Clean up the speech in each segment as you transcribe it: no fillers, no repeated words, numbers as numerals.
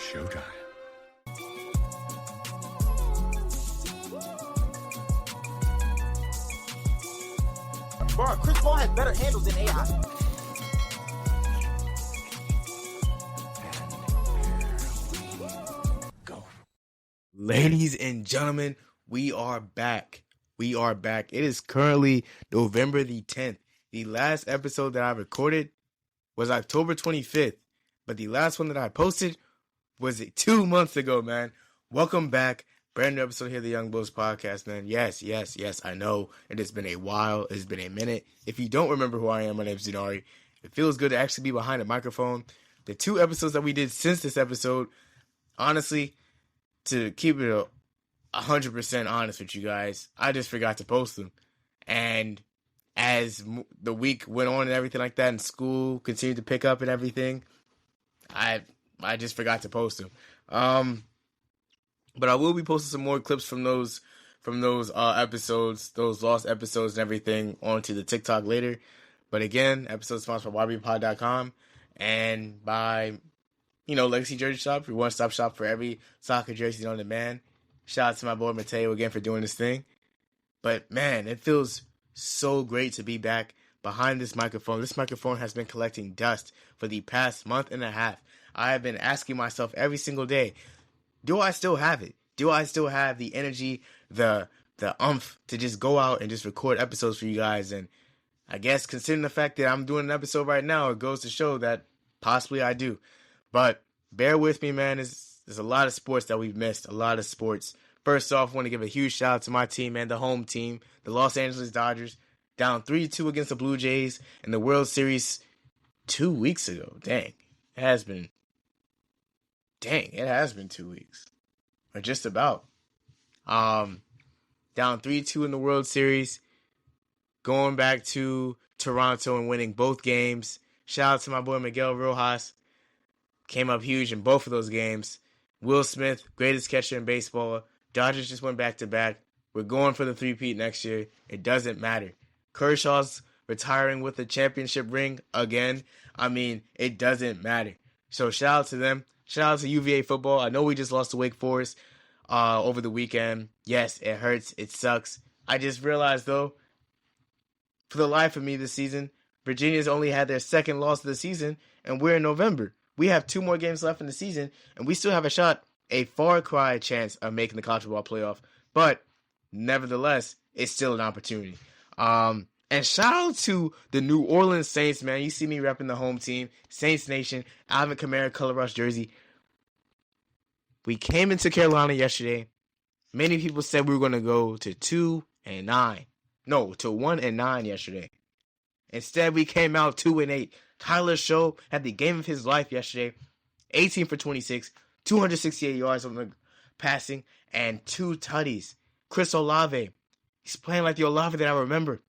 Showtime. Bro, Chris Paul has better handles than AI. Go. Ladies and gentlemen, we are back. We are back. It is currently November the 10th. The last episode that I recorded was October 25th, but the last one that I posted was 2 months ago, man. Welcome back. Brand new episode here of the Youngbouls Podcast, man. Yes, I know. It has been a while. It's been a minute. If you don't remember who I am, my name is Dinari. It feels good to actually be behind a microphone. The 2 episodes that we did since this episode, honestly, to keep it 100% honest with you guys, I just forgot to post them. And as the week went on and everything like that, and school continued to pick up and everything, I just forgot to post them. But I will be posting some more clips from those episodes, those lost episodes and everything onto the TikTok later. But again, episode sponsored by YBPod.com and by, Legacy Jersey Shop, your one-stop shop for every soccer jersey on demand. Shout out to my boy Mateo again for doing this thing. But man, it feels so great to be back behind this microphone. This microphone has been collecting dust for the past month and a half. I have been asking myself every single day, do I still have it? Do I still have the energy, the oomph to just go out and just record episodes for you guys? And I guess considering the fact that I'm doing an episode right now, it goes to show that possibly I do. But bear with me, man. There's a lot of sports that we've missed, a lot of sports. First off, I want to give a huge shout out to my team, man, the home team, the Los Angeles Dodgers, down 3-2 against the Blue Jays in the World Series 2 weeks ago. Dang, it has been 2 weeks. Or just about. Down 3-2 in the World Series. Going back to Toronto and winning both games. Shout out to my boy Miguel Rojas. Came up huge in both of those games. Will Smith, greatest catcher in baseball. Dodgers just went back-to-back. We're going for the three-peat next year. It doesn't matter. Kershaw's retiring with a championship ring again. I mean, it doesn't matter. So shout out to them. Shout out to UVA Football. I know we just lost to Wake Forest over the weekend. Yes, it hurts. It sucks. I just realized, though, for the life of me this season, Virginia's only had their second loss of the season, and we're in November. We have 2 more games left in the season, and we still have a far cry chance of making the college football playoff. But nevertheless, it's still an opportunity. And shout out to the New Orleans Saints, man. You see me repping the home team, Saints Nation, Alvin Kamara, Color Rush jersey. We came into Carolina yesterday. Many people said we were going to go to 2-9. No, to 1-9 yesterday. Instead, we came out 2-8. Tyler Shough had the game of his life yesterday. 18 for 26, 268 yards on the passing, and 2 tutties. Chris Olave, he's playing like the Olave that I remember.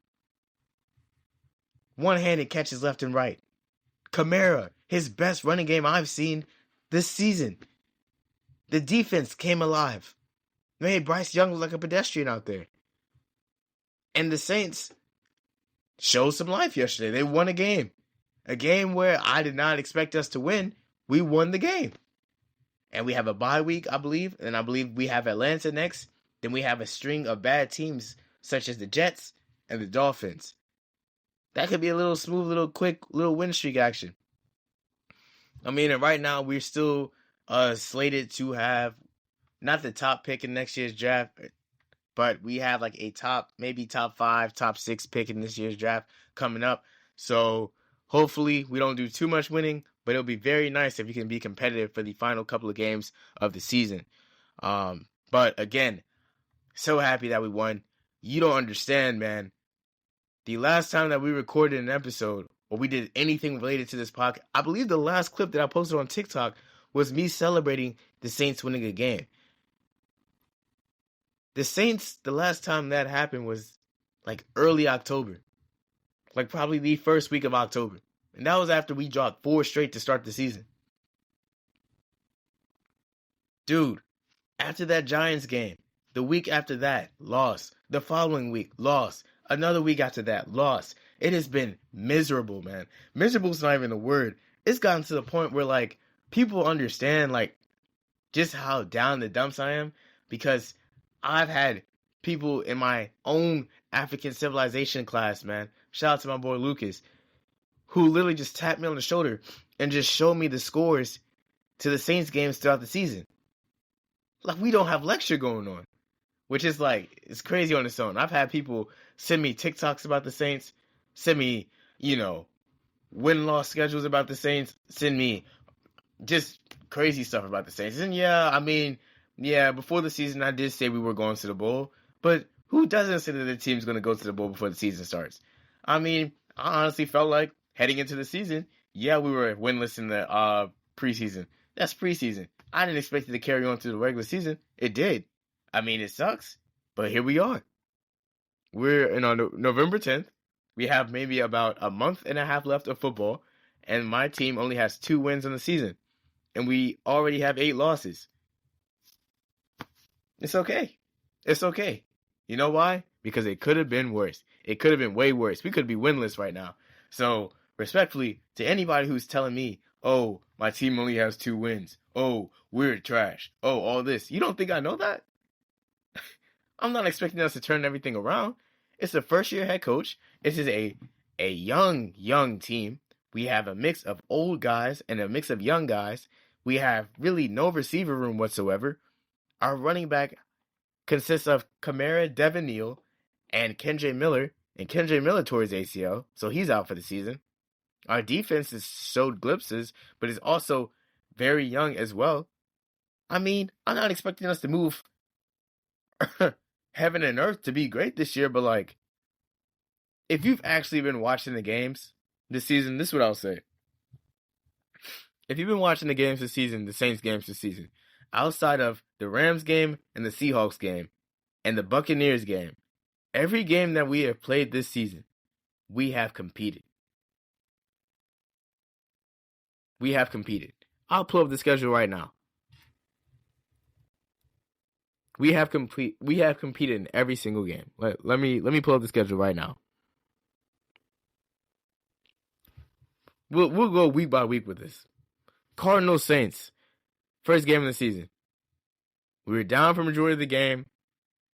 One-handed catches left and right. Kamara, his best running game I've seen this season. The defense came alive. Made Bryce Young look like a pedestrian out there. And the Saints showed some life yesterday. They won a game. A game where I did not expect us to win. We won the game. And we have a bye week, I believe. And I believe we have Atlanta next. Then we have a string of bad teams such as the Jets and the Dolphins. That could be a little smooth, little quick, little win streak action. I mean, and right now we're still slated to have not the top pick in next year's draft, but we have like a maybe top 5, top 6 pick in this year's draft coming up. So hopefully we don't do too much winning, but it'll be very nice if you can be competitive for the final couple of games of the season. But again, so happy that we won. You don't understand, man. The last time that we recorded an episode or we did anything related to this podcast, I believe the last clip that I posted on TikTok was me celebrating the Saints winning a game. The Saints, the last time that happened was like early October. Like probably the first week of October. And that was after we dropped 4 straight to start the season. Dude, after that Giants game, the week after that, loss. The following week, loss. Another week after that, loss. It has been miserable, man. Miserable is not even a word. It's gotten to the point where, like, people understand, like, just how down the dumps I am, because I've had people in my own African civilization class, man, shout out to my boy Lucas, who literally just tapped me on the shoulder and just showed me the scores to the Saints games throughout the season. Like, we don't have lecture going on, which is like, it's crazy on its own. I've had people send me TikToks about the Saints, send me, win-loss schedules about the Saints, send me just crazy stuff about the Saints. And before the season, I did say we were going to the bowl, but who doesn't say that the team's going to go to the bowl before the season starts? I honestly felt like heading into the season, we were winless in the preseason. That's preseason. I didn't expect it to carry on through the regular season. It did. It sucks, but here we are. We're on November 10th. We have maybe about a month and a half left of football, and my team only has 2 wins on the season, and we already have 8 losses. It's okay. It's okay. You know why? Because it could have been worse. It could have been way worse. We could be winless right now. So, respectfully, to anybody who's telling me, oh, my team only has 2 wins. Oh, we're trash. Oh, all this. You don't think I know that? I'm not expecting us to turn everything around. It's the first-year head coach. This is a young team. We have a mix of old guys and a mix of young guys. We have really no receiver room whatsoever. Our running back consists of Kamara, Devin Neal, and Kendre Miller. And Kendre Miller tore his ACL, so he's out for the season. Our defense has showed glimpses, but is also very young as well. I'm not expecting us to move heaven and earth to be great this year, but if you've actually been watching the games this season, this is what I'll say. If you've been watching the games this season, the Saints games this season, outside of the Rams game and the Seahawks game and the Buccaneers game, every game that we have played this season, we have competed. We have competed. I'll pull up the schedule right now. We have competed in every single game. Let me pull up the schedule right now. We'll go week by week with this. Cardinals Saints, first game of the season. We were down for majority of the game.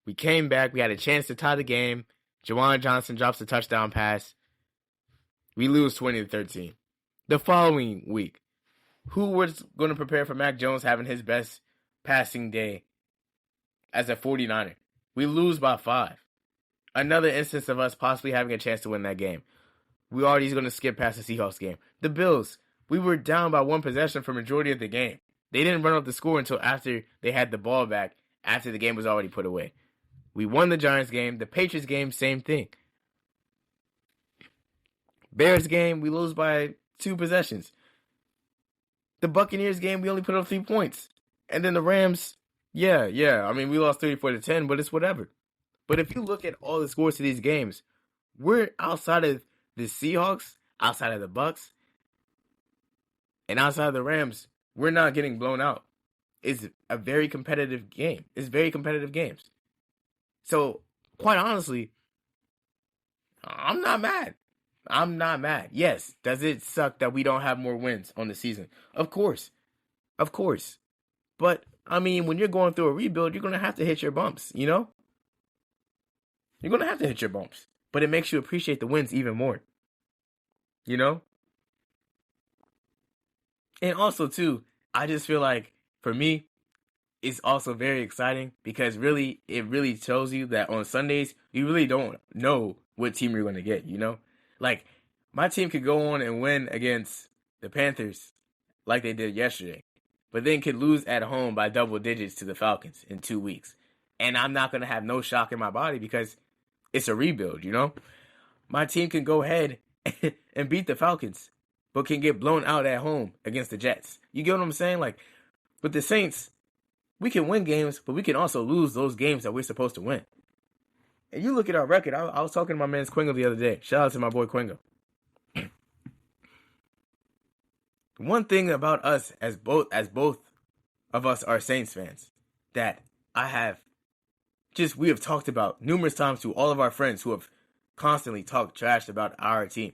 We came back. We had a chance to tie the game. Juwan Johnson drops a touchdown pass. We lose 20-13. The following week, who was going to prepare for Mac Jones having his best passing day as a 49er? We lose by 5. Another instance of us possibly having a chance to win that game. We already going to skip past the Seahawks game. The Bills, we were down by 1 possession for majority of the game. They didn't run up the score until after they had the ball back, after the game was already put away. We won the Giants game. The Patriots game, same thing. Bears game, we lose by 2 possessions. The Buccaneers game, we only put up 3 points. And then the Rams, we lost 34-10, but it's whatever. But if you look at all the scores to these games, we're outside of the Seahawks, outside of the Bucs, and outside of the Rams, we're not getting blown out. It's a very competitive game. It's very competitive games. So, quite honestly, I'm not mad. I'm not mad. Yes, does it suck that we don't have more wins on the season? Of course. Of course. But, when you're going through a rebuild, you're going to have to hit your bumps, You're going to have to hit your bumps. But it makes you appreciate the wins even more. And also, too, I just feel like, for me, it's also very exciting because it really shows you that on Sundays, you really don't know what team you're going to get, Like, my team could go on and win against the Panthers like they did yesterday, but then could lose at home by double digits to the Falcons in 2 weeks. And I'm not going to have no shock in my body because it's a rebuild, My team can go ahead and beat the Falcons, but can get blown out at home against the Jets. You get what I'm saying? Like, with the Saints, we can win games, but we can also lose those games that we're supposed to win. And you look at our record. I was talking to my man Quingo the other day. Shout out to my boy Quingo. One thing about us, as both of us are Saints fans, that we have talked about numerous times to all of our friends who have constantly talked trash about our team,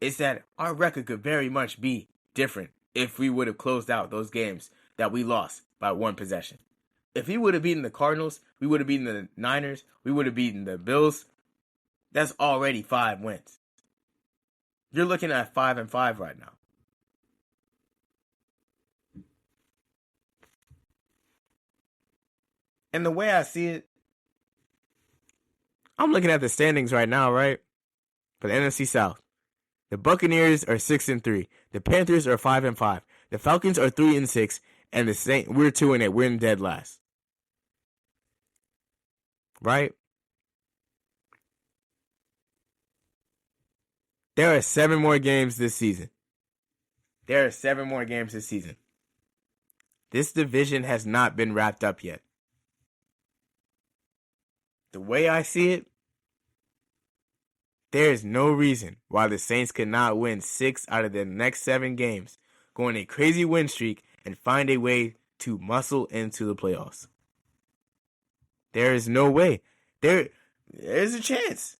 is that our record could very much be different if we would have closed out those games that we lost by one possession. If he would have beaten the Cardinals, we would have beaten the Niners, we would have beaten the Bills. That's already 5 wins. You're looking at 5-5 right now. And the way I see it, I'm looking at the standings right now, right? For the NFC South. The Buccaneers are 6-3. The Panthers are 5-5. The Falcons are 3-6. And the Saints, we're 2-8. We're in dead last. Right? There are 7 more games this season. This division has not been wrapped up yet. The way I see it, there is no reason why the Saints could not win 6 out of their next 7 games, go on a crazy win streak, and find a way to muscle into the playoffs. There is no way. There's a chance.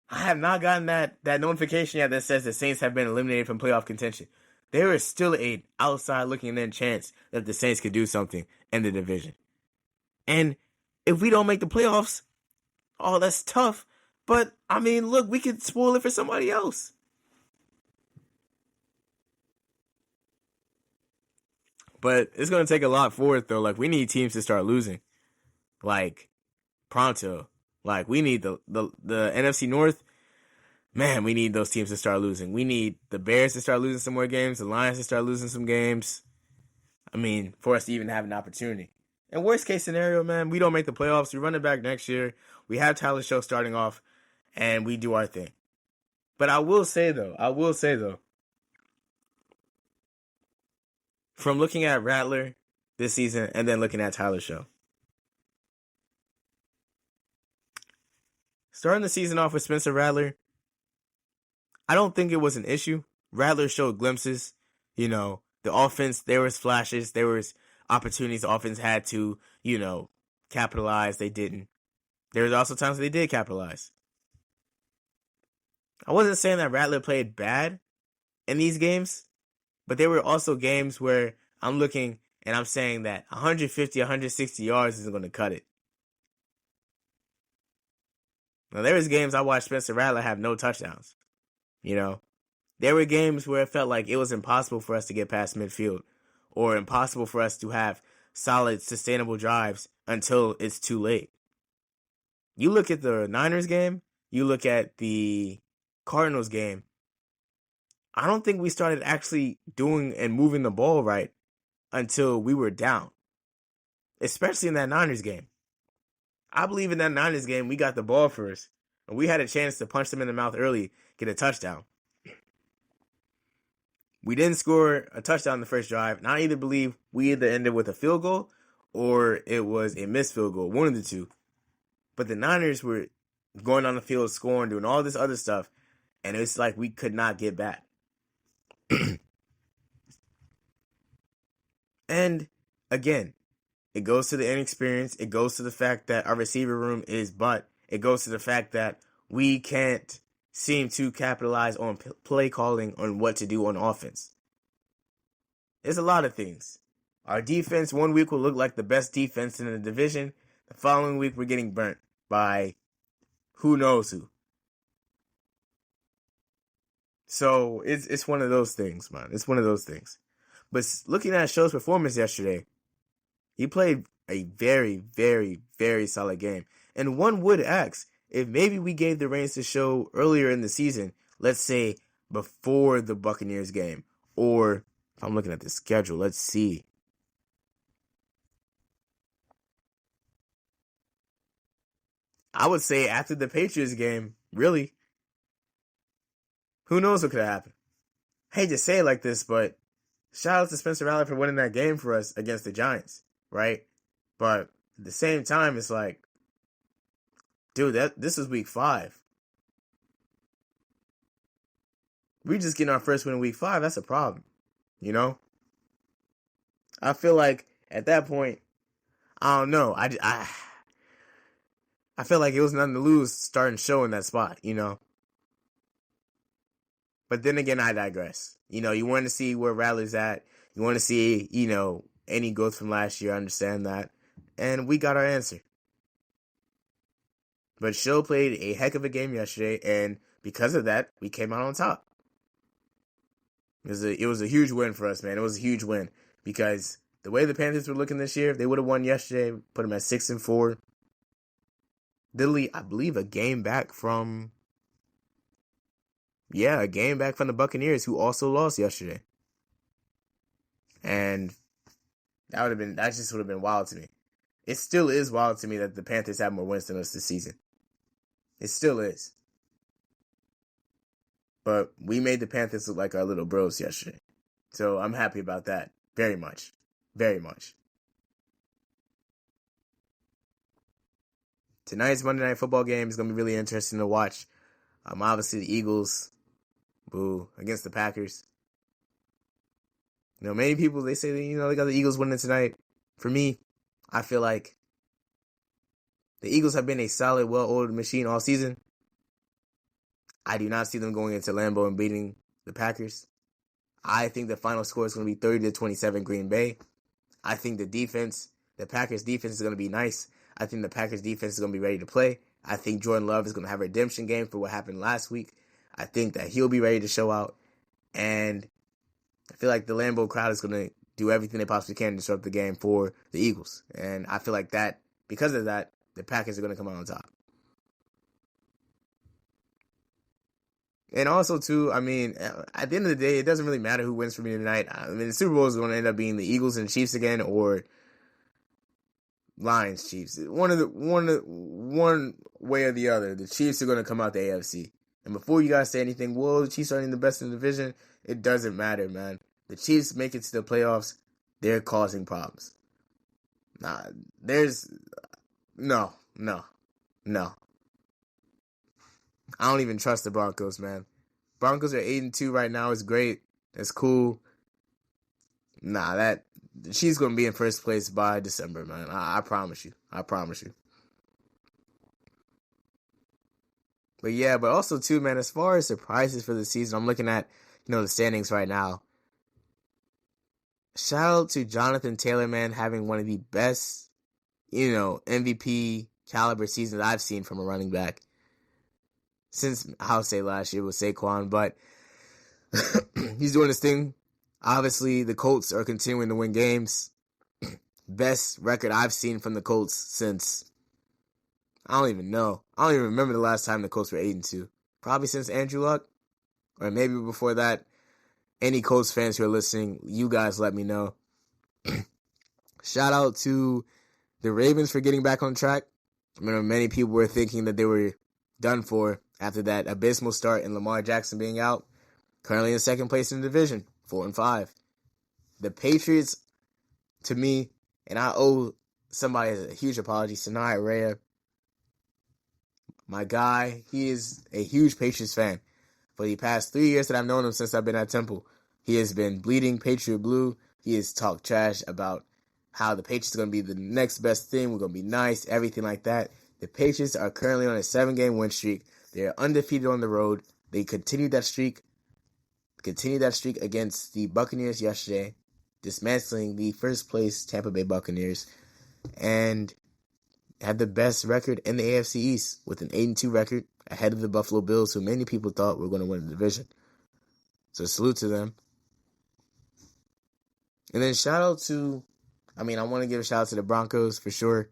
I have not gotten that notification yet that says the Saints have been eliminated from playoff contention. There is still an outside looking in chance that the Saints could do something in the division. And if we don't make the playoffs, oh, that's tough. But, I mean, look, we could spoil it for somebody else. But it's going to take a lot for it, though. Like, we need teams to start losing. Like, pronto. Like, we need the NFC North. Man, we need those teams to start losing. We need the Bears to start losing some more games. The Lions to start losing some games. I mean, for us to even have an opportunity. And worst case scenario, man, we don't make the playoffs. We run it back next year. We have Tyler Shough starting off. And we do our thing. But I will say, though, from looking at Rattler this season and then looking at Tyler Shough, starting the season off with Spencer Rattler, I don't think it was an issue. Rattler showed glimpses. You know, the offense, there was flashes. There was opportunities the offense had to, capitalize. They didn't. There was also times they did capitalize. I wasn't saying that Rattler played bad in these games, but there were also games where I'm looking and I'm saying that 150, 160 yards isn't going to cut it. Now, there was games I watched Spencer Rattler have no touchdowns. There were games where it felt like it was impossible for us to get past midfield or impossible for us to have solid, sustainable drives until it's too late. You look at the Niners game, you look at the Cardinals game, I don't think we started actually doing and moving the ball right until we were down, especially in that Niners game. I believe in that Niners game, we got the ball first, and we had a chance to punch them in the mouth early, get a touchdown. We didn't score a touchdown in the first drive, and I either believe we either ended with a field goal or it was a missed field goal, one of the two. But the Niners were going on the field, scoring, doing all this other stuff, and it's like we could not get back. And again, it goes to the inexperience. It goes to the fact that our receiver room is butt. It goes to the fact that we can't seem to capitalize on play calling on what to do on offense. There's a lot of things. Our defense, one week will look like the best defense in the division. The following week, we're getting burnt by who knows who. So it's one of those things, man. It's one of those things. But looking at Shough's performance yesterday, he played a very, very, very solid game. And one would ask, if maybe we gave the reins to Shough earlier in the season, let's say before the Buccaneers game, or if I'm looking at the schedule, let's see. I would say after the Patriots game, really. Who knows what could have happened? I hate to say it like this, but shout out to Spencer Rattler for winning that game for us against the Giants, right? But at the same time, it's like, dude, this is week 5. We just getting our first win in week 5. That's a problem, I feel like at that point, I don't know. I feel like it was nothing to lose starting Shough in that spot, But then again, I digress. You want to see where Rattler's at. You want to see, any growth from last year. I understand that. And we got our answer. But Shough played a heck of a game yesterday, and because of that, we came out on top. It was a huge win for us, man. It was a huge win because the way the Panthers were looking this year, if they would have won yesterday, put them at 6-4. Literally, I believe a game back from the Buccaneers, who also lost yesterday. And that just would have been wild to me. It still is wild to me that the Panthers have more wins than us this season. It still is. But we made the Panthers look like our little bros yesterday. So I'm happy about that. Very much. Very much. Tonight's Monday Night Football game is going to be really interesting to watch. Obviously, the Eagles, against the Packers. Many people, they say that, they got the Eagles winning tonight. For me, I feel like the Eagles have been a solid, well-oiled machine all season. I do not see them going into Lambeau and beating the Packers. I think the final score is going to be 30-27 Green Bay. I think the Packers defense is going to be nice. I think the Packers defense is going to be ready to play. I think Jordan Love is going to have a redemption game for what happened last week. I think that he'll be ready to show out. And I feel like the Lambeau crowd is going to do everything they possibly can to disrupt the game for the Eagles. And I feel like that, because of that, the Packers are going to come out on top. And also, too, at the end of the day, it doesn't really matter who wins for me tonight. The Super Bowl is going to end up being the Eagles and Chiefs again, or Lions Chiefs. One way or the other, the Chiefs are going to come out the AFC. And before you guys say anything, the Chiefs aren't the best in the division, it doesn't matter, man. The Chiefs make it to the playoffs, they're causing problems. No. I don't even trust the Broncos, man. Broncos are 8-2 right now. It's great. It's cool. The Chiefs going to be in first place by December, man. I promise you. But also, too, man, as far as surprises for the season, I'm looking at, the standings right now. Shout out to Jonathan Taylor, man, having one of the best, MVP caliber seasons I've seen from a running back since, I'll say last year with Saquon, but he's doing his thing. Obviously, the Colts are continuing to win games. Best record I've seen from the Colts since, I don't even know. I don't even remember the last time the Colts were 8-2. Probably since Andrew Luck, or maybe before that. Any Colts fans who are listening, you guys let me know. Shout out to the Ravens for getting back on track. Many people were thinking that they were done for after that abysmal start and Lamar Jackson being out. Currently in second place in the division, 4-5. The Patriots, to me, and I owe somebody a huge apology, Sinai Rhea. My guy, he is a huge Patriots fan. For the past 3 years that I've known him since I've been at Temple, he has been bleeding Patriot blue. He has talked trash about how the Patriots are going to be the next best thing. We're going to be nice, everything like that. The Patriots are currently on a 7-game win streak. They're undefeated on the road. They continued that streak against the Buccaneers yesterday, dismantling the first place Tampa Bay Buccaneers, and had the best record in the AFC East with an 8-2 record ahead of the Buffalo Bills, who many people thought were going to win the division. So salute to them. And then shout out to, I want to give a shout out to the Broncos for sure.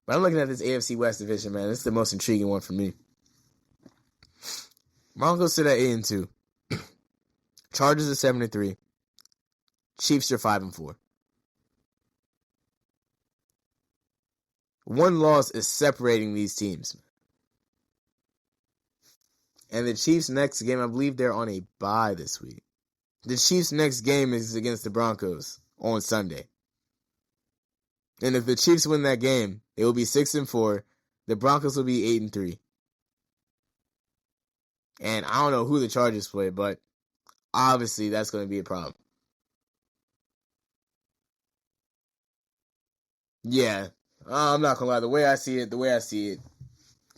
But I'm looking at this AFC West division, man. This is the most intriguing one for me. Broncos sit at 8-2. Chargers are 7-3. Chiefs are 5-4. One loss is separating these teams. And the Chiefs' next game, I believe they're on a bye this week. The Chiefs' next game is against the Broncos on Sunday. And if the Chiefs win that game, they will be 6-4. The Broncos will be 8-3. And I don't know who the Chargers play, but obviously that's going to be a problem. Yeah, I'm not going to lie. The way I see it,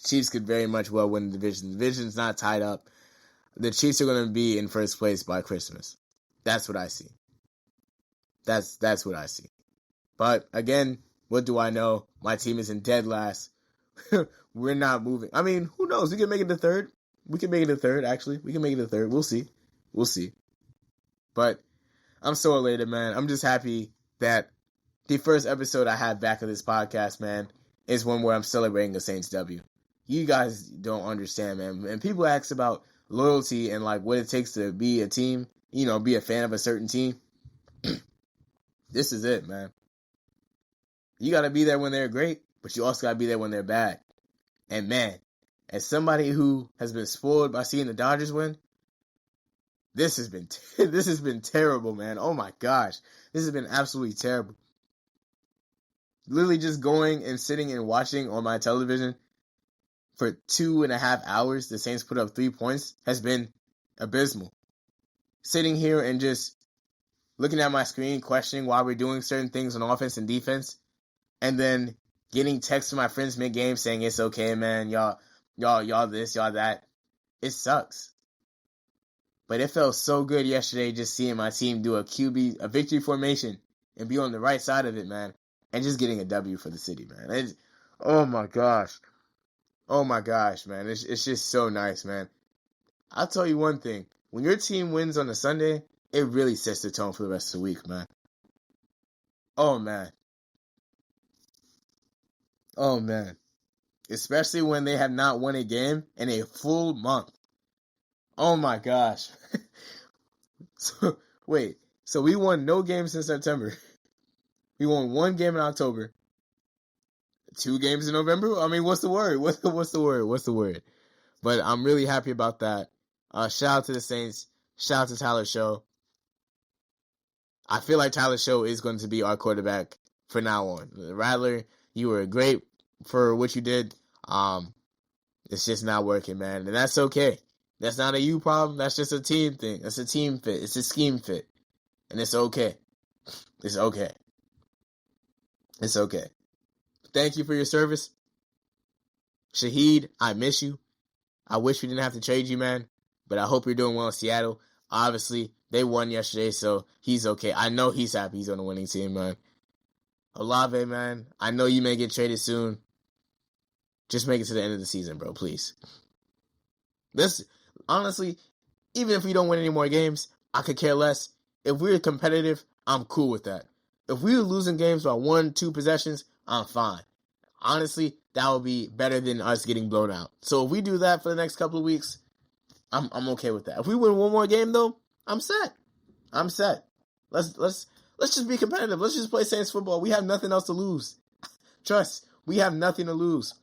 Chiefs could very much well win the division. The division's not tied up. The Chiefs are going to be in first place by Christmas. That's what I see. That's what I see. But again, what do I know? My team is in dead last. We're not moving. I mean, who knows? We can make it to third. We can make it to third, actually. We can make it to third. We'll see. We'll see. But I'm so elated, man. I'm just happy that the first episode I had back of this podcast, man, is one where I'm celebrating a Saints W. You guys don't understand, man. And people ask about loyalty and like what it takes to be a team, you know, be a fan of a certain team. This is it, man. You got to be there when they're great, but you also got to be there when they're bad. And man, as somebody who has been spoiled by seeing the Dodgers win, this has been terrible, man. Oh my gosh. This has been absolutely terrible. Literally just going and sitting and watching on my television for 2.5 hours, the Saints put up 3 points, has been abysmal. Sitting here and just looking at my screen, questioning why we're doing certain things on offense and defense, and then getting texts from my friends mid-game saying, it's okay, man, y'all this, y'all that. It sucks. But it felt so good yesterday just seeing my team do a victory formation, and be on the right side of it, man. And just getting a W for the city, man. Oh my gosh. Oh my gosh, man. It's just so nice, man. I'll tell you one thing. When your team wins on a Sunday, it really sets the tone for the rest of the week, man. Oh, man. Oh, man. Especially when they have not won a game in a full month. Oh, my gosh. So we won no games in September. We won 1 game in October. 2 games in November? I mean, what's the word? What's the word? But I'm really happy about that. Shout out to the Saints. Shout out to Tyler Shough. I feel like Tyler Shough is going to be our quarterback for now on. Rattler, you were great for what you did. It's just not working, man. And that's okay. That's not a you problem. That's just a team thing. That's a team fit. It's a scheme fit. And it's okay. It's okay. It's okay. Thank you for your service. Shaheed, I miss you. I wish we didn't have to trade you, man. But I hope you're doing well in Seattle. Obviously, they won yesterday, so he's okay. I know he's happy he's on the winning team, man. Olave, man, I know you may get traded soon. Just make it to the end of the season, bro, please. Honestly, even if we don't win any more games, I could care less. If we're competitive, I'm cool with that. If we're losing games by 1-2 possessions, I'm fine. Honestly, that would be better than us getting blown out. So if we do that for the next couple of weeks, I'm okay with that. If we win one more game, though, I'm set. Let's just be competitive. Let's just play Saints football. We have nothing else to lose. Trust, we have nothing to lose.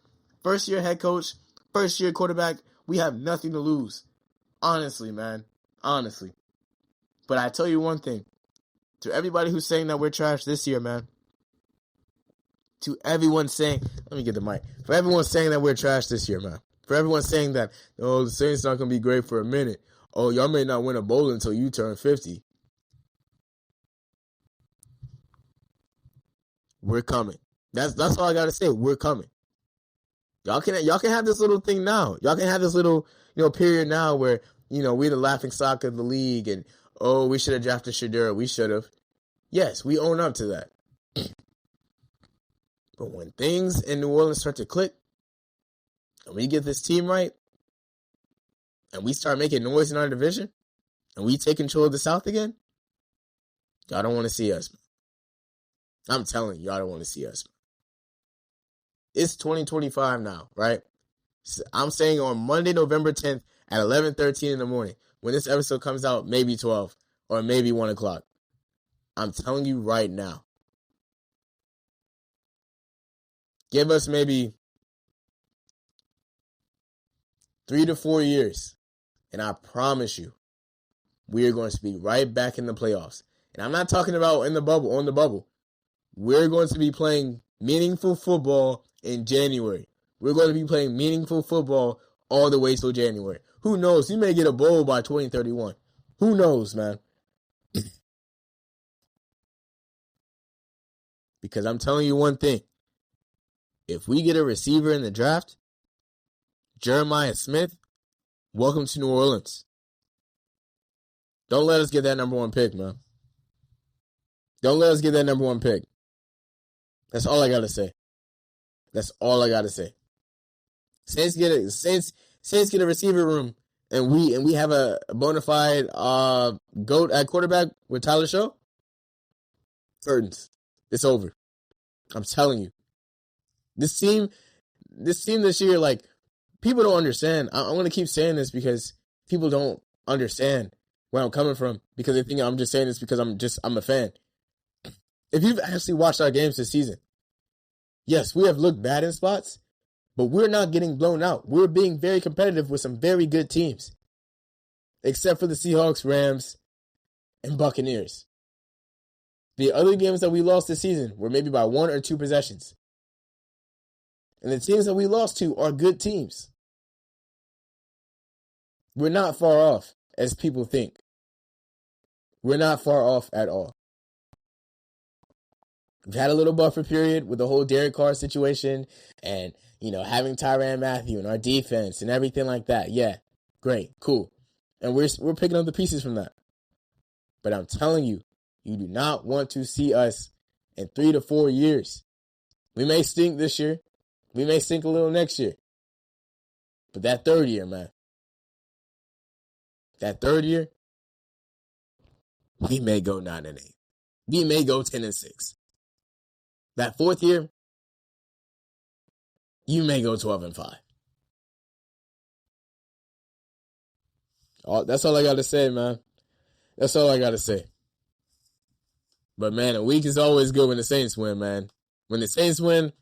First year head coach, first year quarterback, we have nothing to lose. Honestly, man. Honestly. But I tell you one thing. To everybody who's saying that we're trash this year, man. To everyone saying, let me get the mic. For everyone saying that we're trash this year, man. For everyone saying that, oh, the Saints not going to be great for a minute. Oh, y'all may not win a bowl until you turn 50. We're coming. That's all I got to say. We're coming. Y'all can have this little thing now. Y'all can have this little, period now where, we're the laughing stock of the league and, oh, we should have drafted Shedeur. We should have. Yes, we own up to that. But when things in New Orleans start to click, and we get this team right, and we start making noise in our division, and we take control of the South again, y'all don't want to see us. I'm telling you, y'all don't want to see us. It's 2025 now, right? So I'm saying on Monday, November 10th at 11:13 in the morning, when this episode comes out, maybe 12 or maybe 1 o'clock. I'm telling you right now. Give us maybe 3 to 4 years, and I promise you, we are going to be right back in the playoffs. And I'm not talking about on the bubble. We're going to be playing meaningful football in January. We're going to be playing meaningful football all the way till January. Who knows? You may get a bowl by 2031. Who knows, man? Because I'm telling you one thing. If we get a receiver in the draft, Jeremiah Smith, welcome to New Orleans. Don't let us get that number 1 pick, man. Don't let us get that number 1 pick. That's all I gotta say. That's all I gotta say. Saints get a receiver room, and we have a bona fide GOAT at quarterback with Tyler Shough. Curtains. It's over. I'm telling you. This team this year, like, people don't understand. I'm gonna keep saying this because people don't understand where I'm coming from, because they think I'm just saying this because I'm a fan. If you've actually watched our games this season, yes, we have looked bad in spots, but we're not getting blown out. We're being very competitive with some very good teams, except for the Seahawks, Rams, and Buccaneers. The other games that we lost this season were maybe by 1 or 2 possessions. And the teams that we lost to are good teams. We're not far off, as people think. We're not far off at all. We've had a little buffer period with the whole Derek Carr situation and, having Tyrann Mathieu and our defense and everything like that. Yeah, great, cool. And we're picking up the pieces from that. But I'm telling you, you do not want to see us in 3 to 4 years. We may stink this year. We may stink a little next year. But that third year, man. That third year, we may go 9-8. We may go 10-6. That fourth year, you may go 12-5. That's all I got to say, man. That's all I got to say. But, man, a week is always good when the Saints win, man. When the Saints win,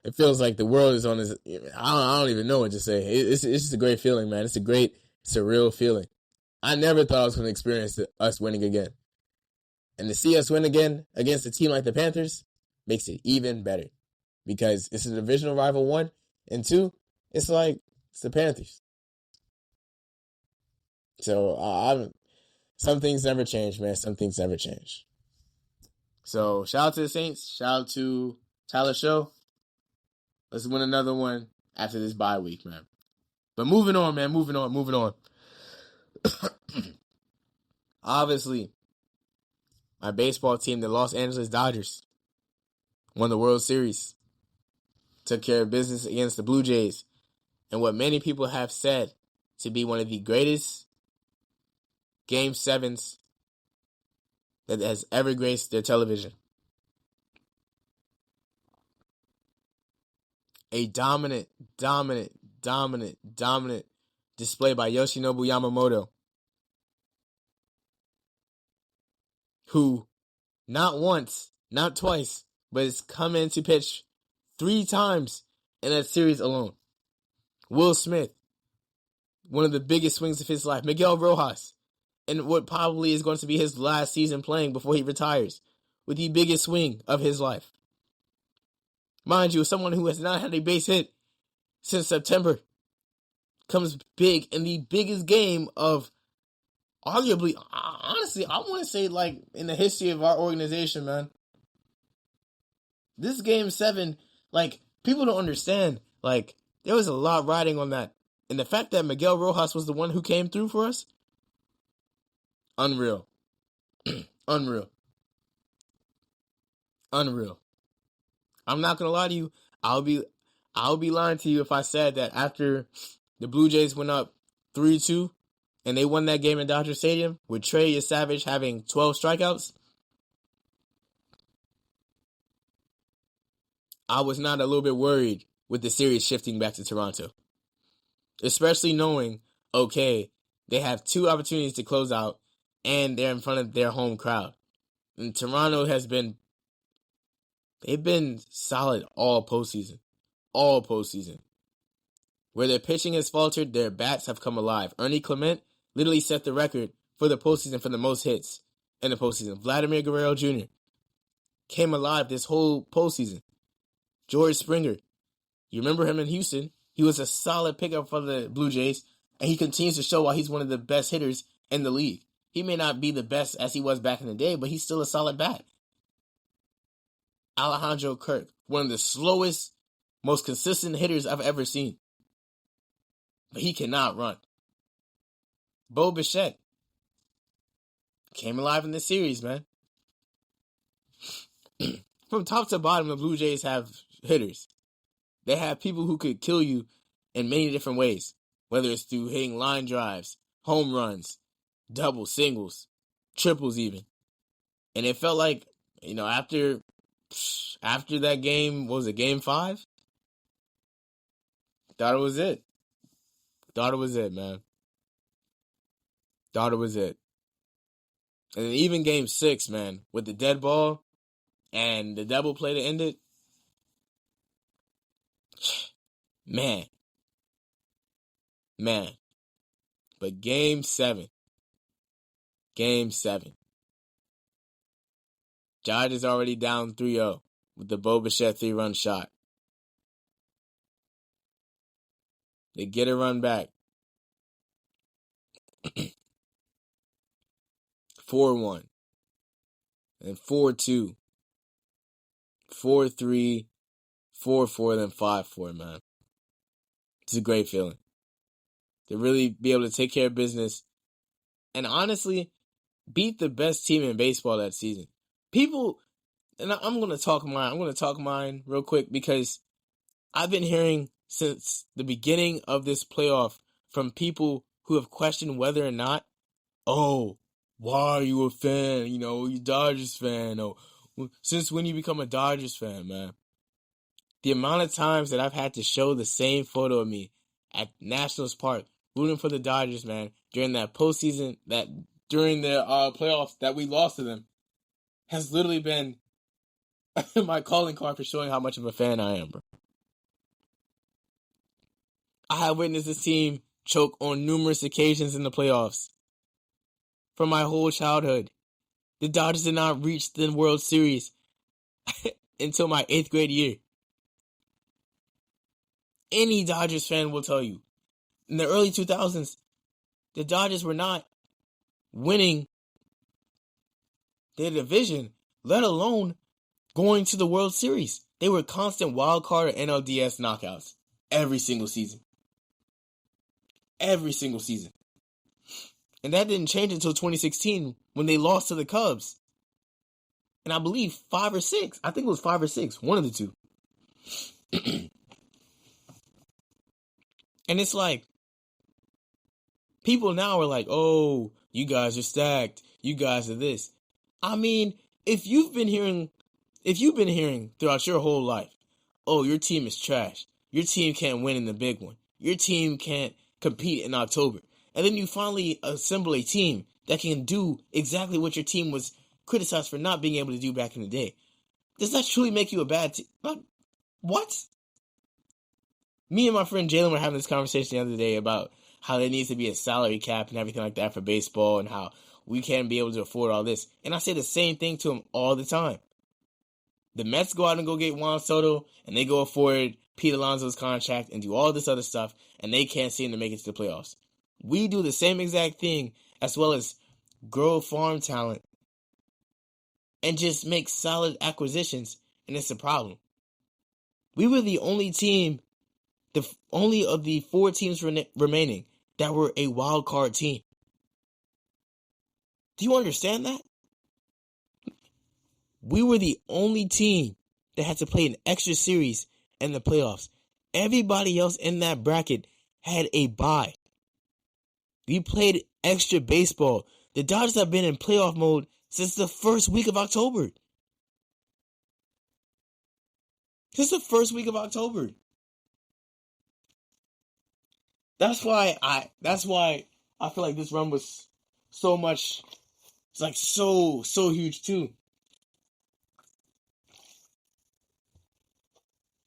it feels like the world is on his... I don't even know what to say. It's just a great feeling, man. It's a great, surreal feeling. I never thought I was going to experience us winning again. And to see us win again against a team like the Panthers makes it even better. Because it's a divisional rival, 1. And 2, it's the Panthers. So, some things never change, man. Some things never change. So, shout out to the Saints. Shout out to Tyler Shough. Let's win another one after this bye week, man. But moving on, man. Moving on. Obviously, my baseball team, the Los Angeles Dodgers, won the World Series. Took care of business against the Blue Jays. And what many people have said to be one of the greatest Game 7s that has ever graced their television. A dominant display by Yoshinobu Yamamoto, who not once, not twice, but has come in to pitch 3 times in that series alone. Will Smith, one of the biggest swings of his life. Miguel Rojas, in what probably is going to be his last season playing before he retires, with the biggest swing of his life. Mind you, someone who has not had a base hit since September comes big in the biggest game of, arguably, honestly, I want to say, in the history of our organization, man. This Game 7, people don't understand. There was a lot riding on that. And the fact that Miguel Rojas was the one who came through for us, unreal. Unreal. I'm not going to lie to you. I'll be lying to you if I said that after the Blue Jays went up 3-2 and they won that game in Dodger Stadium with Trey Savage having 12 strikeouts, I was not a little bit worried with the series shifting back to Toronto. Especially knowing, okay, they have 2 opportunities to close out and they're in front of their home crowd. And Toronto they've been solid all postseason. Where their pitching has faltered, their bats have come alive. Ernie Clement literally set the record for the postseason for the most hits in the postseason. Vladimir Guerrero Jr. came alive this whole postseason. George Springer, you remember him in Houston? He was a solid pickup for the Blue Jays, and he continues to show why he's one of the best hitters in the league. He may not be the best as he was back in the day, but he's still a solid bat. Alejandro Kirk, one of the slowest, most consistent hitters I've ever seen. But he cannot run. Bo Bichette came alive in this series, man. from top to bottom, the Blue Jays have hitters. They have people who could kill you in many different ways, whether it's through hitting line drives, home runs, doubles, singles, triples even. And it felt like, after that game, what was it, game 5? Thought it was it. Thought it was it, man. Thought it was it. And even game 6, man, with the dead ball and the double play to end it, man. But game 7, Judge is already down 3-0 with the Bo Bichette 3-run shot. They get a run back. 4-1. And 4-2. 4-3. 4-4, then 5-4, man. It's a great feeling. To really be able to take care of business. And honestly, beat the best team in baseball that season. People, and I'm going to talk mine real quick because I've been hearing since the beginning of this playoff from people who have questioned whether or not, oh, why are you a fan? You Dodgers fan. Oh, since when you become a Dodgers fan, man? The amount of times that I've had to show the same photo of me at Nationals Park rooting for the Dodgers, man, during that postseason, during the playoffs that we lost to them, has literally been my calling card for showing how much of a fan I am, bro. I have witnessed this team choke on numerous occasions in the playoffs. For my whole childhood, the Dodgers did not reach the World Series until my 8th grade year. Any Dodgers fan will tell you, in the early 2000s, the Dodgers were not winning their division, let alone going to the World Series. They were constant wild card or NLDS knockouts every single season. Every single season. And that didn't change until 2016 when they lost to the Cubs. And I believe 5 or 6. I think it was 5 or 6. One of the two. And it's like, people now are like, oh, you guys are stacked. You guys are this. I mean, if you've been hearing throughout your whole life, oh, your team is trash. Your team can't win in the big one. Your team can't compete in October. And then you finally assemble a team that can do exactly what your team was criticized for not being able to do back in the day. Does that truly make you a bad team? What? Me and my friend Jalen were having this conversation the other day about how there needs to be a salary cap and everything like that for baseball and how we can't be able to afford all this. And I say the same thing to him all the time. The Mets go out and go get Juan Soto and they go afford Pete Alonso's contract and do all this other stuff and they can't seem to make it to the playoffs. We do the same exact thing as well as grow farm talent and just make solid acquisitions, and it's a problem. We were the only team, only of the 4 teams remaining that were a wild card team. Do you understand that? We were the only team that had to play an extra series in the playoffs. Everybody else in that bracket had a bye. We played extra baseball. The Dodgers have been in playoff mode since the first week of October. That's why I feel like this run was so much. It's like so huge too.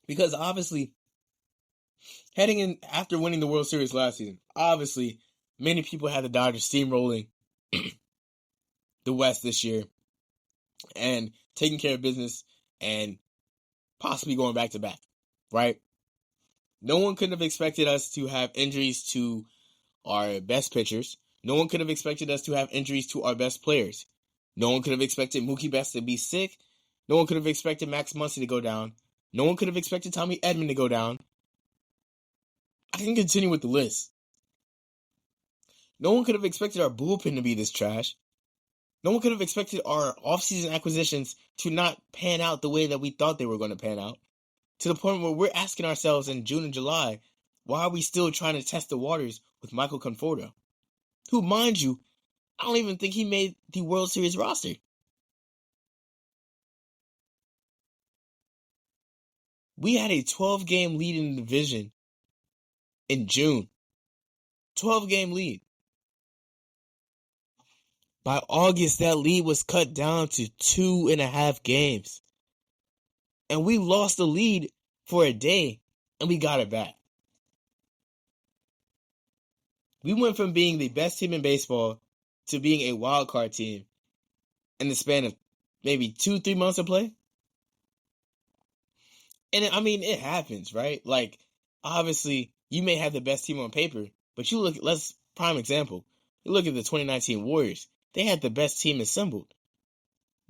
Because obviously, heading in after winning the World Series last season, obviously many people had the Dodgers steamrolling the West this year and taking care of business and possibly going back to back, right? No one could have expected us to have injuries to our best pitchers. No one could have expected us to have injuries to our best players. No one could have expected Mookie Betts to be sick. No one could have expected Max Muncy to go down. No one could have expected Tommy Edman to go down. I can continue with the list. No one could have expected our bullpen to be this trash. No one could have expected our offseason acquisitions to not pan out the way that we thought they were going to pan out. To the point where we're asking ourselves in June and July, why are we still trying to test the waters with Michael Conforto? Who, mind you, I don't even think he made the World Series roster. We had a 12-game lead in the division in June. 12-game lead. By August, that lead was cut down to 2.5 games. And we lost the lead for a day, and we got it back. We went from being the best team in baseball to being a wild card team in the span of maybe 2-3 months of play. And I mean, it happens, right? Like, obviously, you may have the best team on paper, but you look, let's prime example. You look at the 2019 Warriors. They had the best team assembled.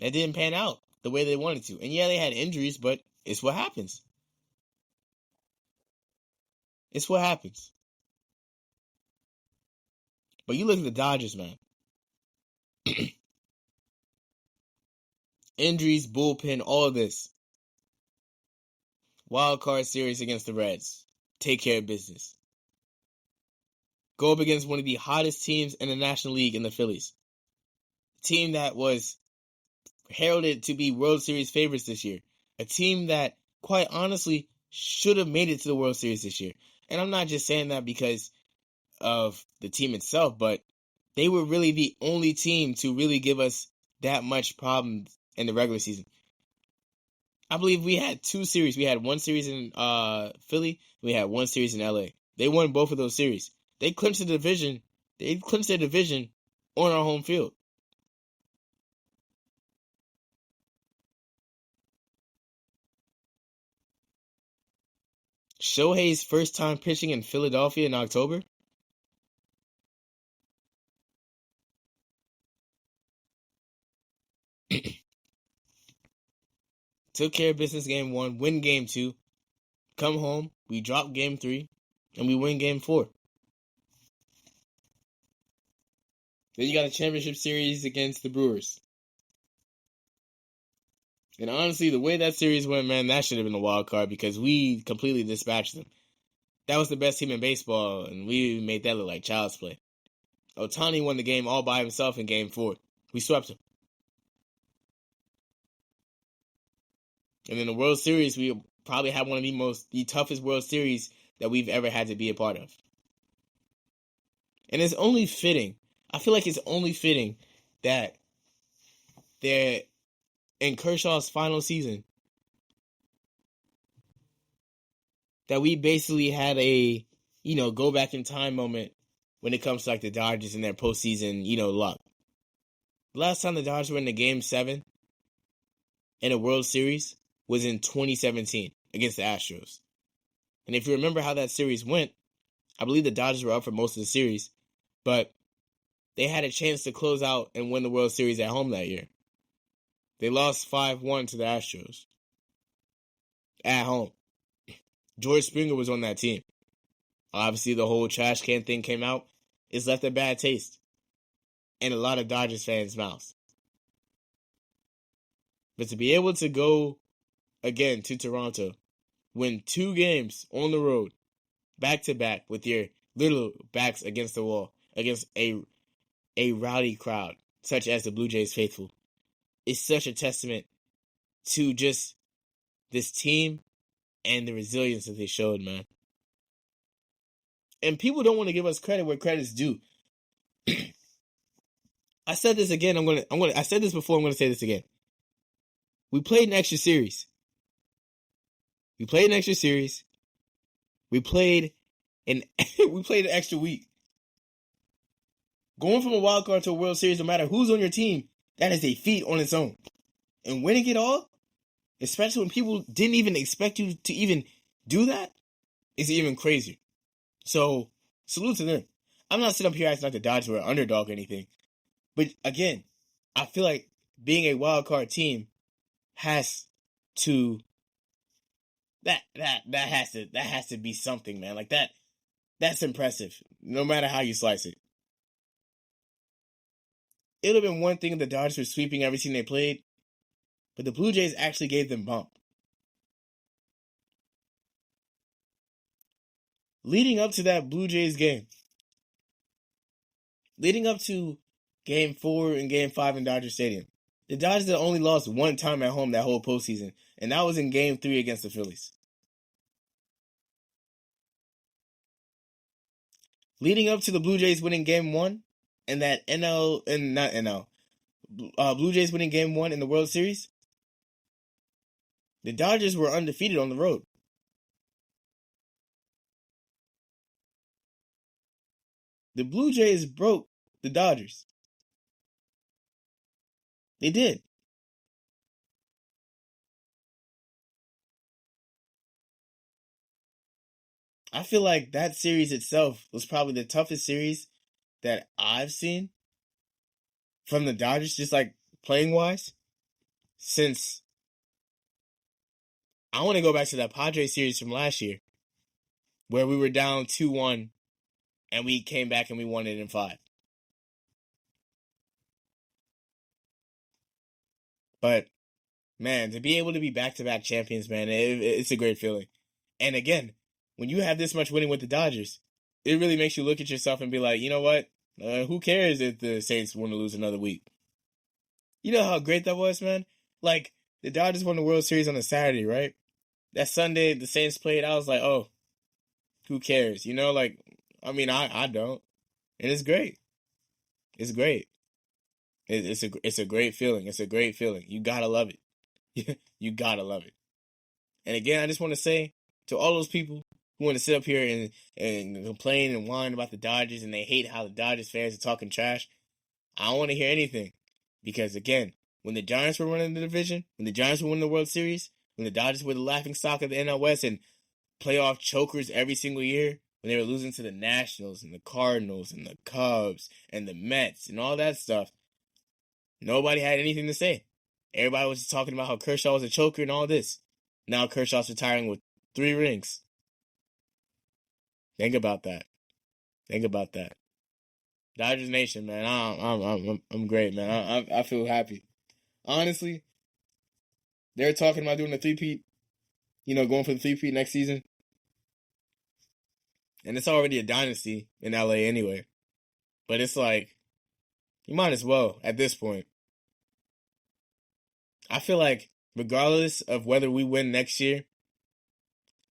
That didn't pan out the way they wanted to. And yeah, they had injuries, but it's what happens. It's what happens. But you look at the Dodgers, man. Injuries, bullpen, all of this. Wild card series against the Reds. Take care of business. Go up against one of the hottest teams in the National League in the Phillies. A team that was heralded to be World Series favorites this year. A team that, quite honestly, should have made it to the World Series this year. And I'm not just saying that because of the team itself, but they were really the only team to really give us that much problems in the regular season. I believe we had 2 series. We had 1 series in Philly. We had 1 series in LA. They won both of those series. They clinched the division. They clinched their division on our home field. Shohei's first time pitching in Philadelphia in October. Took care of business game 1, win game 2, come home, we drop game 3, and we win game 4. Then you got a championship series against the Brewers. And honestly, the way that series went, man, that should have been a wild card because we completely dispatched them. That was the best team in baseball, and we made that look like child's play. Ohtani won the game all by himself in game 4. We swept him. And in the World Series, we probably had one of the toughest World Series that we've ever had to be a part of. And it's only fitting. I feel like it's only fitting that they're in Kershaw's final season that we basically had a, go back in time moment when it comes to like the Dodgers and their postseason, luck. Last time the Dodgers were in the Game 7 in a World Series was in 2017 against the Astros. And if you remember how that series went, I believe the Dodgers were up for most of the series, but they had a chance to close out and win the World Series at home that year. They lost 5-1 to the Astros at home. George Springer was on that team. Obviously, the whole trash can thing came out. It's left a bad taste in a lot of Dodgers fans' mouths. But to be able to go again to Toronto, win 2 games on the road, back-to-back, with your little backs against the wall, against a rowdy crowd, such as the Blue Jays faithful, is such a testament to just this team and the resilience that they showed, man. And people don't want to give us credit where credit's due. I said this again. I said this before. I'm going to say this again. We played an extra series. We played an extra week. Going from a wild card to a World Series, no matter who's on your team, that is a feat on its own. And winning it all, especially when people didn't even expect you to even do that, is even crazier. So, salute to them. I'm not sitting up here acting like the Dodgers were an underdog or anything. But again, I feel like being a wild card team has to that has to be something, man. Like that's impressive, no matter how you slice it. it would have been one thing if the Dodgers were sweeping every team they played, but the Blue Jays actually gave them bump. Leading up to that Blue Jays game, leading up to Game 4 and Game 5 in Dodger Stadium, the Dodgers had only lost one time at home that whole postseason, and that was in Game 3 against the Phillies. Leading up to the Blue Jays winning Game 1 and that Blue Jays winning Game 1 in the World Series, the Dodgers were undefeated on the road. The Blue Jays broke the Dodgers. They did. I feel like that series itself was probably the toughest series that I've seen from the Dodgers, just like playing wise, since I want to go back to that Padres series from last year where we were down 2-1 and we came back and we won it in 5. But, man, to be able to be back-to-back champions, man, it's a great feeling. And again, when you have this much winning with the Dodgers, it really makes you look at yourself and be like, you know what? Who cares if the Saints want to lose another week? You know how great that was, man? Like, the Dodgers won the World Series on a Saturday, right? That Sunday, the Saints played, I was like, oh, who cares? You know, like, I mean, I don't. And it's great. It's great. It's a great feeling. It's a great feeling. You gotta love it. You gotta love it. And again, I just want to say to all those people who want to sit up here and complain and whine about the Dodgers and they hate how the Dodgers fans are talking trash, I don't want to hear anything. Because again, when the Giants were running the division, when the Giants were winning the World Series, when the Dodgers were the laughingstock of the NL West and playoff chokers every single year, when they were losing to the Nationals and the Cardinals and the Cubs and the Mets and all that stuff, nobody had anything to say. Everybody was just talking about how Kershaw was a choker and all this. Now Kershaw's retiring with 3 rings. Think about that. Think about that. Dodgers Nation, man. I'm great, man. I feel happy. Honestly, they're talking about doing a three-peat. You know, going for the three-peat next season. And it's already a dynasty in LA anyway. But it's like, you might as well at this point. I feel like regardless of whether we win next year,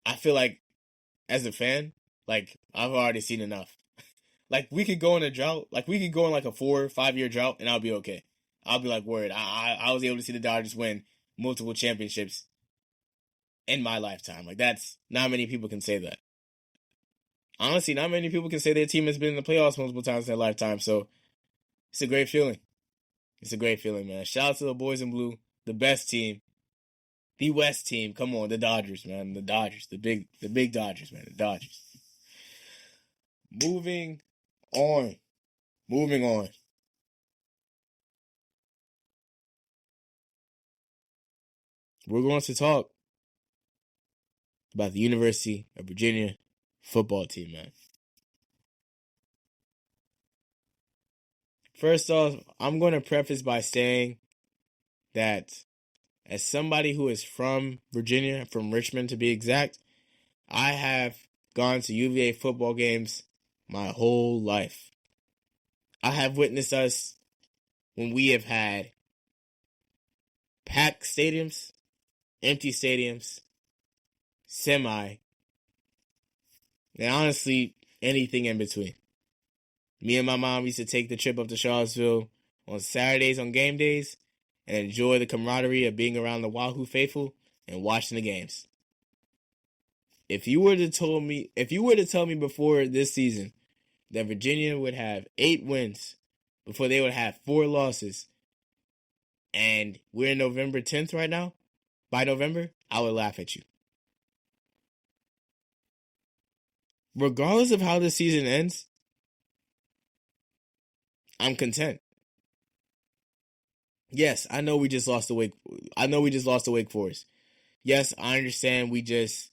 I feel like as a fan, like I've already seen enough. Like we could go in a drought, like we could go in like a 4 or 5 year drought and I'll be okay. I'll be like, word, I was able to see the Dodgers win multiple championships in my lifetime. Like that's, not many people can say that. Honestly, not many people can say their team has been in the playoffs multiple times in their lifetime. So it's a great feeling. It's a great feeling, man. Shout out to the boys in blue, the best team, the West team. Come on, the Dodgers, man. The Dodgers, the big Dodgers, man. The Dodgers. Moving on. We're going to talk about the University of Virginia football team, man. First off, I'm going to preface by saying that as somebody who is from Virginia, from Richmond to be exact, I have gone to UVA football games my whole life. I have witnessed us when we have had packed stadiums, empty stadiums, semi, and honestly, anything in between. Me and my mom used to take the trip up to Charlottesville on Saturdays on game days and enjoy the camaraderie of being around the Wahoo faithful and watching the games. If you were to tell me before this season that Virginia would have 8 wins before they would have 4 losses, and we're in November 10th right now, by November, I would laugh at you. Regardless of how this season ends, I'm content. Yes, I know we just lost to Wake Forest. Yes, I understand we just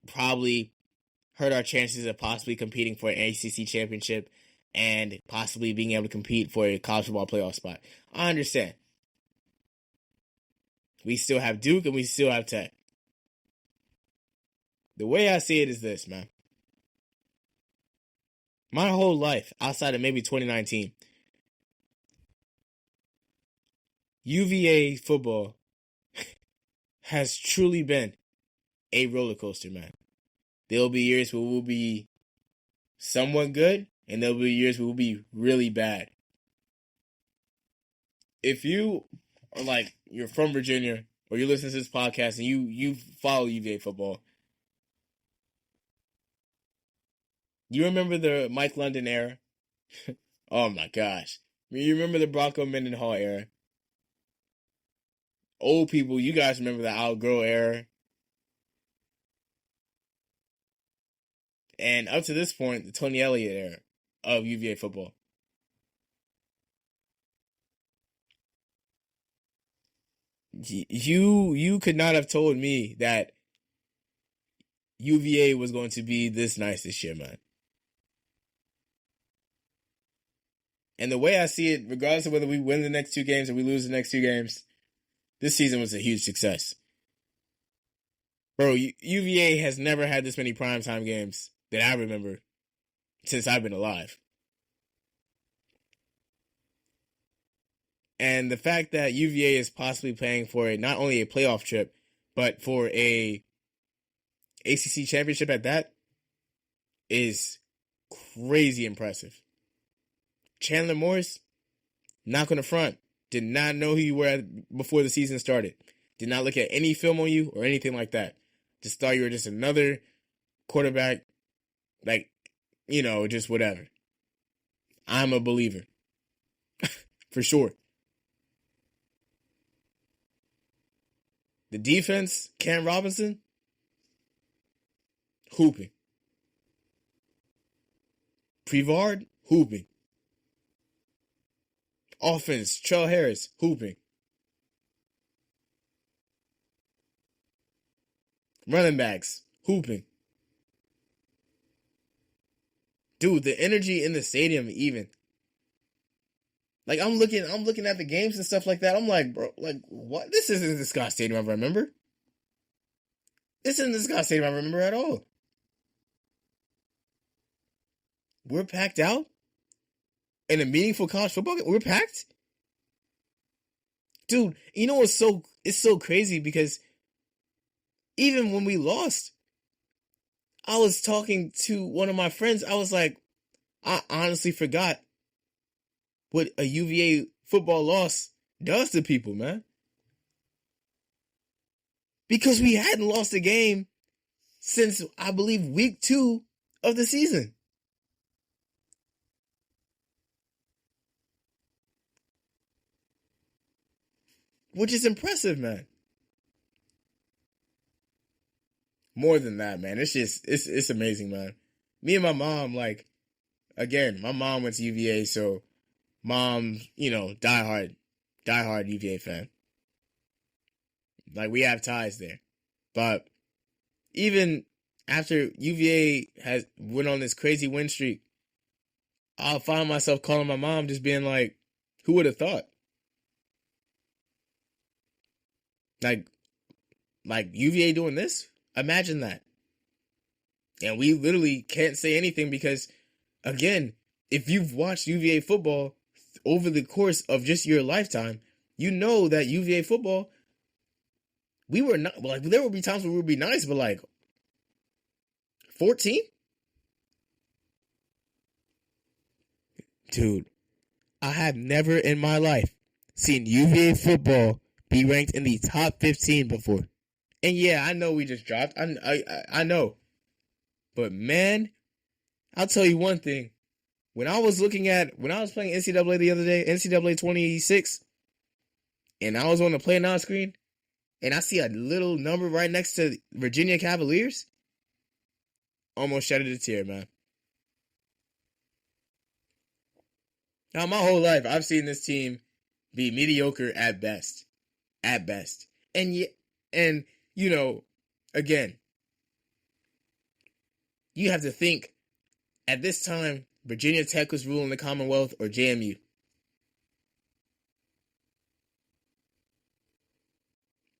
probably hurt our chances of possibly competing for an ACC championship and possibly being able to compete for a college football playoff spot. I understand. We still have Duke and we still have Tech. The way I see it is this, man. My whole life, outside of maybe 2019, UVA football has truly been a roller coaster, man. There'll be years where we'll be somewhat good, and there'll be years where we'll be really bad. If you are like, you're from Virginia, or you listen to this podcast and you follow UVA football, you remember the Mike London era? Oh my gosh. You remember the Bronco Mendenhall era? Old people, you guys remember the Al Groh era. And up to this point, the Tony Elliott era of UVA football. You could not have told me that UVA was going to be this nice this year, man. And the way I see it, regardless of whether we win the next 2 games or we lose the next 2 games, this season was a huge success. Bro, UVA has never had this many primetime games that I remember since I've been alive. And the fact that UVA is possibly playing for not only a playoff trip, but for a ACC championship at that is crazy impressive. Chandler Morris, not going to front. Did not know who you were before the season started. Did not look at any film on you or anything like that. Just thought you were just another quarterback, like, just whatever. I'm a believer. For sure. The defense, Cam Robinson, hooping. Prevard, hooping. Offense, Trell Harris, hooping. Running backs, hooping. Dude, the energy in the stadium even. Like, I'm looking at the games and stuff like that. I'm like, bro, like, what? This isn't the Scott Stadium I remember. This isn't the Scott Stadium I remember at all. We're packed out? In a meaningful college football game? We're packed? Dude, you know what's it's so crazy because even when we lost, I was talking to one of my friends. I was like, I honestly forgot what a UVA football loss does to people, man. Because we hadn't lost a game since, I believe, week 2 of the season. Which is impressive, man. More than that, man. It's amazing, man. Me and my mom, like, again, my mom went to UVA, so mom, diehard UVA fan. Like, we have ties there. But even after UVA went on this crazy win streak, I'll find myself calling my mom just being like, who would have thought? Like UVA doing this? Imagine that. And we literally can't say anything because, again, if you've watched UVA football over the course of just your lifetime, you know that UVA football, we were not, like, there would be times where we would be nice, but like 14? Dude, I have never in my life seen UVA football be ranked in the top 15 before. And yeah, I know we just dropped. I know. But man, I'll tell you one thing. When I was playing NCAA the other day, NCAA 26, and I was on the play now screen, and I see a little number right next to Virginia Cavaliers, almost shedded a tear, man. Now, my whole life, I've seen this team be mediocre at best. At best. And again, you have to think, at this time, Virginia Tech was ruling the Commonwealth or JMU.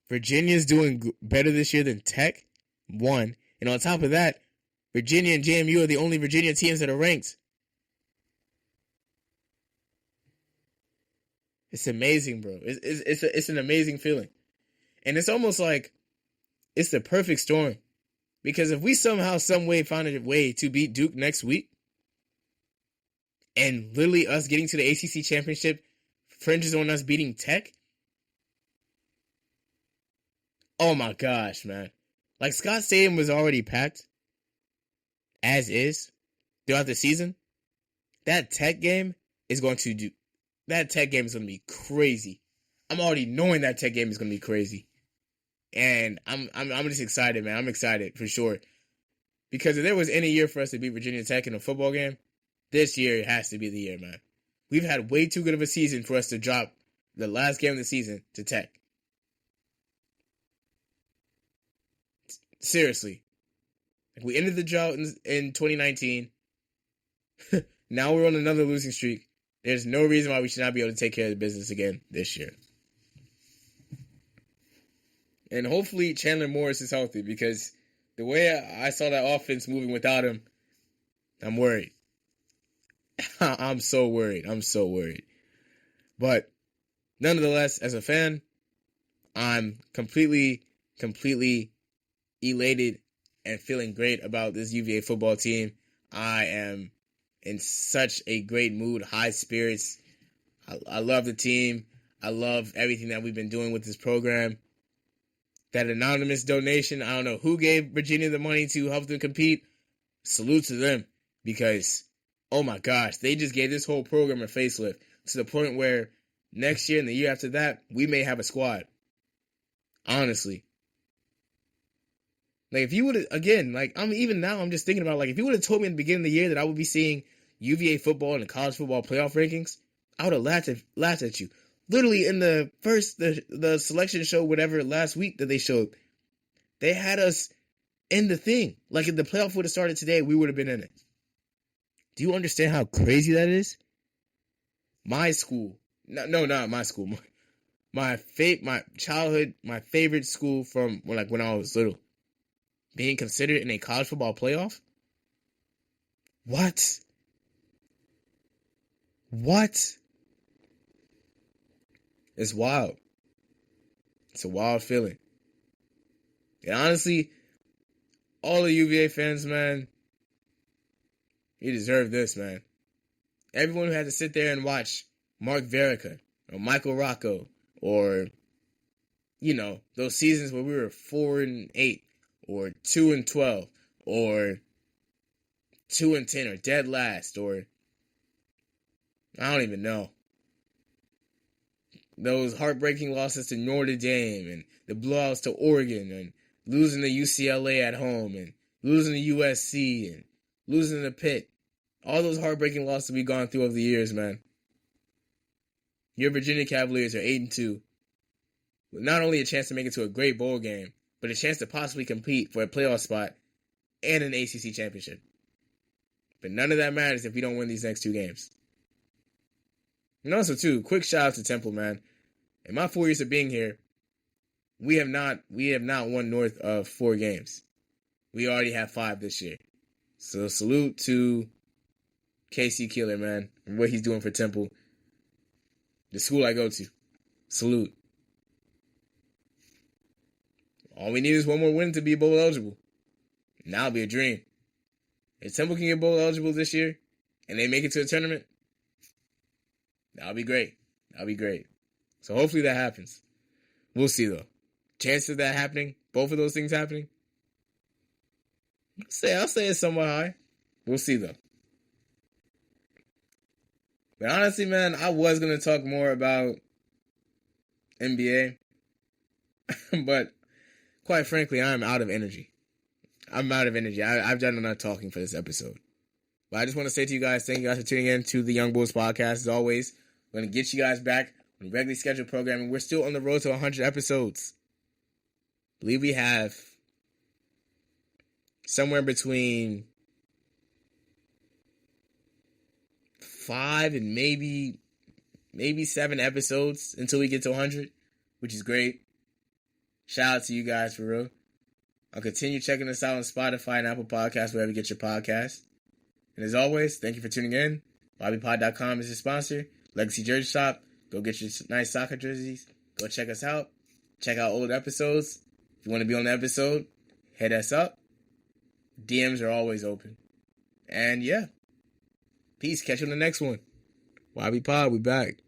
Virginia's doing better this year than Tech, one. And on top of that, Virginia and JMU are the only Virginia teams that are ranked. It's amazing, bro. It's an amazing feeling. And it's almost like it's the perfect storm. Because if we somehow, some way find a way to beat Duke next week, and literally us getting to the ACC championship fringes on us beating Tech, oh my gosh, man. Like, Scott Stadium was already packed, as is, throughout the season. That Tech game is going to be crazy. I'm already knowing that Tech game is going to be crazy. And I'm just excited, man. I'm excited, for sure. Because if there was any year for us to beat Virginia Tech in a football game, this year has to be the year, man. We've had way too good of a season for us to drop the last game of the season to Tech. Seriously. Like, we ended the drought in 2019. Now we're on another losing streak. There's no reason why we should not be able to take care of the business again this year. And hopefully Chandler Morris is healthy, because the way I saw that offense moving without him, I'm worried. I'm so worried. But nonetheless, as a fan, I'm completely elated and feeling great about this UVA football team. I am in such a great mood, high spirits. I love the team. I love everything that we've been doing with this program. That anonymous donation, I don't know who gave Virginia the money to help them compete. Salute to them, because, oh my gosh, they just gave this whole program a facelift to the point where next year and the year after that, we may have a squad. Honestly. Like, if you would have, again, like, I'm just thinking about, like, if you would have told me in the beginning of the year that I would be seeing UVA football in the college football playoff rankings, I would have laughed at you. Literally in the selection show, whatever, last week that they showed, they had us in the thing. Like, if the playoff would have started today, we would have been in it. Do you understand how crazy that is? My school. No, not my school. My childhood, my favorite school from when I was little, being considered in a college football playoff? What? It's wild. It's a wild feeling. And honestly, all the UVA fans, man, you deserve this, man. Everyone who had to sit there and watch Mark Verica or Michael Rocco, or, you know, those seasons where we were 4-8 or 2-12 or 2-10 or dead last, or I don't even know. Those heartbreaking losses to Notre Dame and the blowouts to Oregon and losing to UCLA at home and losing to USC and losing to Pitt. All those heartbreaking losses we've gone through over the years, man. Your Virginia Cavaliers are 8-2. With not only a chance to make it to a great bowl game, but a chance to possibly compete for a playoff spot and an ACC championship. But none of that matters if we don't win these next two games. And also, too, quick shout out to Temple, man. In my 4 years of being here, we have not won north of 4 games. We already have 5 this year. So salute to KC Keeler, man, and what he's doing for Temple. The school I go to. Salute. All we need is one more win to be bowl eligible. And that'll be a dream. If Temple can get bowl eligible this year and they make it to a tournament, that'll be great. So hopefully that happens. We'll see, though. Chances of that happening, both of those things happening, I'll say it's somewhat high. We'll see, though. But honestly, man, I was going to talk more about NBA. But quite frankly, I'm out of energy. I've done enough talking for this episode. But I just want to say to you guys, thank you guys for tuning in to the Youngbouls Podcast. As always, we're going to get you guys back on regularly scheduled programming. We're still on the road to 100 episodes. I believe we have somewhere between 5 and maybe 7 episodes until we get to 100, which is great. Shout out to you guys for real. I'll continue checking us out on Spotify and Apple Podcasts, wherever you get your podcasts. And as always, thank you for tuning in. BobbyPod.com is your sponsor. Legacy Jersey Shop. Go get your nice soccer jerseys. Go check us out. Check out old episodes. If you want to be on the episode, hit us up. DMs are always open. And yeah. Peace. Catch you on the next one. Bobby Pod, we back.